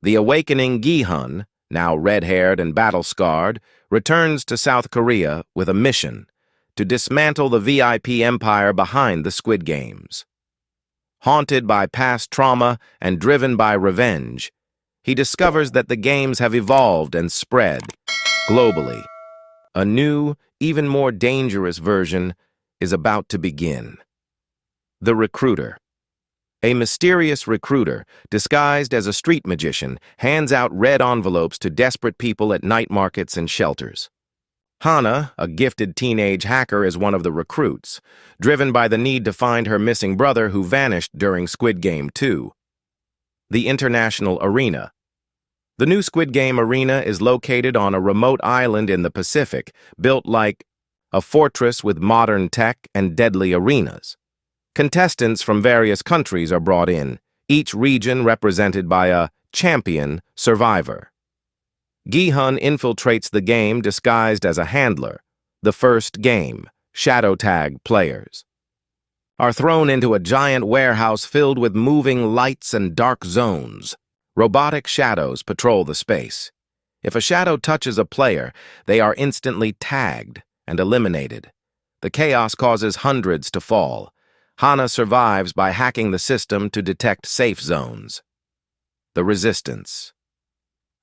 The awakening Gi-hun, now red-haired and battle-scarred, returns to South Korea with a mission to dismantle the VIP empire behind the Squid Games. Haunted by past trauma and driven by revenge, he discovers that the games have evolved and spread globally. A new, even more dangerous version is about to begin. The Recruiter. A mysterious recruiter, disguised as a street magician, hands out red envelopes to desperate people at night markets and shelters. Hana, a gifted teenage hacker, is one of the recruits, driven by the need to find her missing brother who vanished during Squid Game 2. The International Arena. The new Squid Game arena is located on a remote island in the Pacific, built like a fortress with modern tech and deadly arenas. Contestants from various countries are brought in, each region represented by a champion survivor. Gi-hun infiltrates the game disguised as a handler. The first game, shadow tag players, are thrown into a giant warehouse filled with moving lights and dark zones. Robotic shadows patrol the space. If a shadow touches a player, they are instantly tagged and eliminated. The chaos causes hundreds to fall. Hana survives by hacking the system to detect safe zones. The Resistance.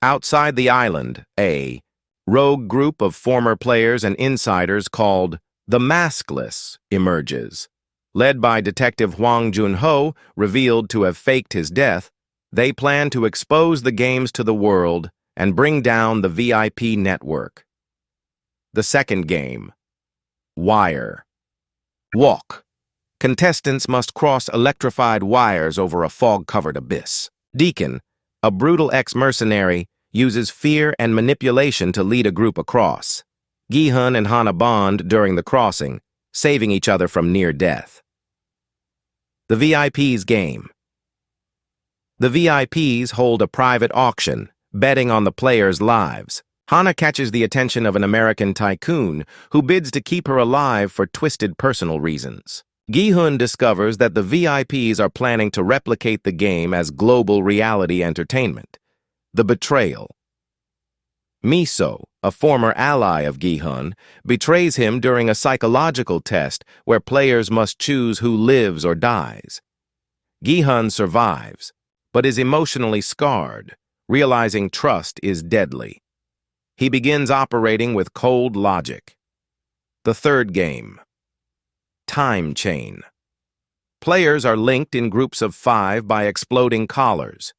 Outside the island, a rogue group of former players and insiders called the Maskless emerges. Led by Detective Hwang Jun-ho, revealed to have faked his death, they plan to expose the games to the world and bring down the VIP network. The second game, Wire. Walk. Contestants must cross electrified wires over a fog-covered abyss. Deacon, a brutal ex-mercenary, uses fear and manipulation to lead a group across. Gi-hun and Hana bond during the crossing, saving each other from near death. The VIP's game. The VIPs hold a private auction, betting on the players' lives. Hana catches the attention of an American tycoon who bids to keep her alive for twisted personal reasons. Gi-hun discovers that the VIPs are planning to replicate the game as global reality entertainment. The Betrayal. Miso, a former ally of Gi-hun, betrays him during a psychological test where players must choose who lives or dies. Gi-hun survives, but is emotionally scarred, realizing trust is deadly. He begins operating with cold logic. The third game, Time Chain. Players are linked in groups of 5 by exploding collars.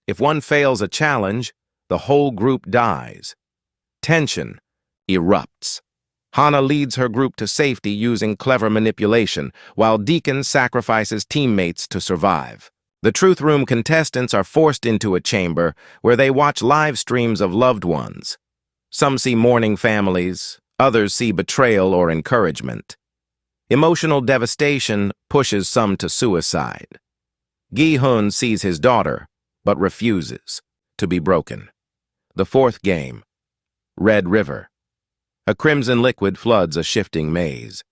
If one fails a challenge, the whole group dies. Tension erupts. Hana leads her group to safety using clever manipulation, while Deacon sacrifices teammates to survive. The Truth Room contestants are forced into a chamber where they watch live streams of loved ones. Some see mourning families, others see betrayal or encouragement. Emotional devastation pushes some to suicide. Gi-hun sees his daughter, but refuses to be broken. The fourth game, Red River. A crimson liquid floods a shifting maze.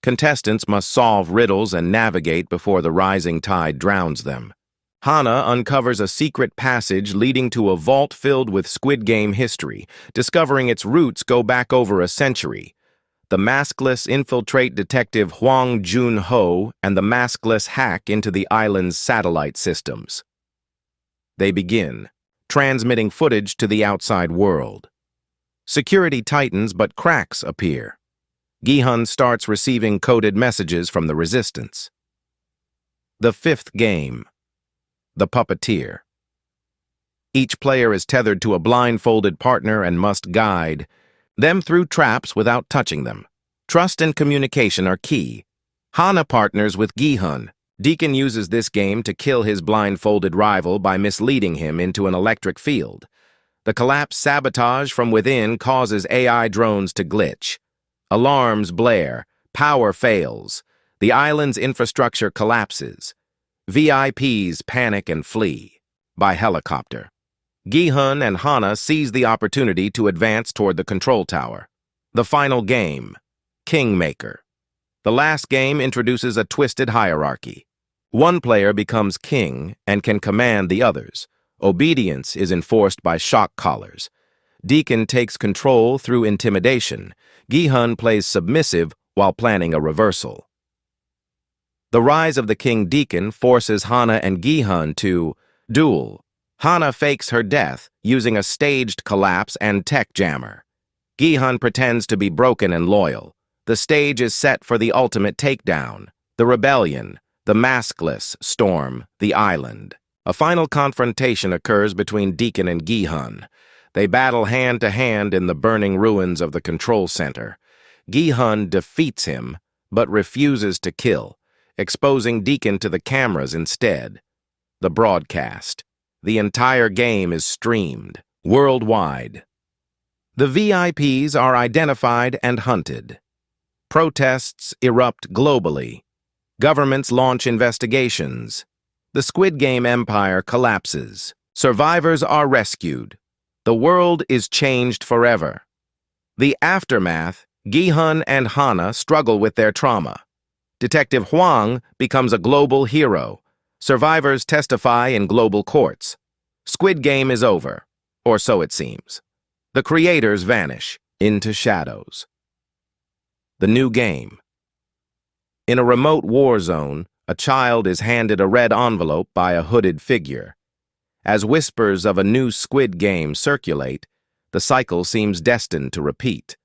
Contestants must solve riddles and navigate before the rising tide drowns them. Hana uncovers a secret passage leading to a vault filled with Squid Game history, discovering its roots go back over a century. The maskless infiltrate Detective Hwang Jun-ho and the maskless hack into the island's satellite systems. They begin, transmitting footage to the outside world. Security tightens, but cracks appear. Gi-hun starts receiving coded messages from the Resistance. The fifth game, The Puppeteer. Each player is tethered to a blindfolded partner and must guide them through traps without touching them. Trust and communication are key. Hana partners with Gi-hun. Deacon uses this game to kill his blindfolded rival by misleading him into an electric field. The collapse sabotage from within causes AI drones to glitch. Alarms blare. Power fails. The island's infrastructure collapses. VIPs panic and flee by helicopter. Gi-hun and Hana seize the opportunity to advance toward the control tower. The final game, Kingmaker. The last game introduces a twisted hierarchy. One player becomes king and can command the others, Obedience is enforced by shock collars. Deacon takes control through intimidation. Gi-hun plays submissive while planning a reversal. The rise of the King Deacon forces Hana and Gi-hun to duel. Hana fakes her death using a staged collapse and tech jammer. Gi-hun pretends to be broken and loyal. The stage is set for the ultimate takedown, the rebellion, the maskless storm, the island. A final confrontation occurs between Deacon and Gi-hun. They battle hand-to-hand in the burning ruins of the control center. Gi-hun defeats him, but refuses to kill, exposing Deacon to the cameras instead. The broadcast. The entire game is streamed, worldwide. The VIPs are identified and hunted. Protests erupt globally. Governments launch investigations. The Squid Game empire collapses. Survivors are rescued. The world is changed forever. The aftermath, Gi-hun and Hana struggle with their trauma. Detective Hwang becomes a global hero. Survivors testify in global courts. Squid Game is over, or so it seems. The creators vanish into shadows. The new game. In a remote war zone, a child is handed a red envelope by a hooded figure. As whispers of a new Squid Game circulate, the cycle seems destined to repeat.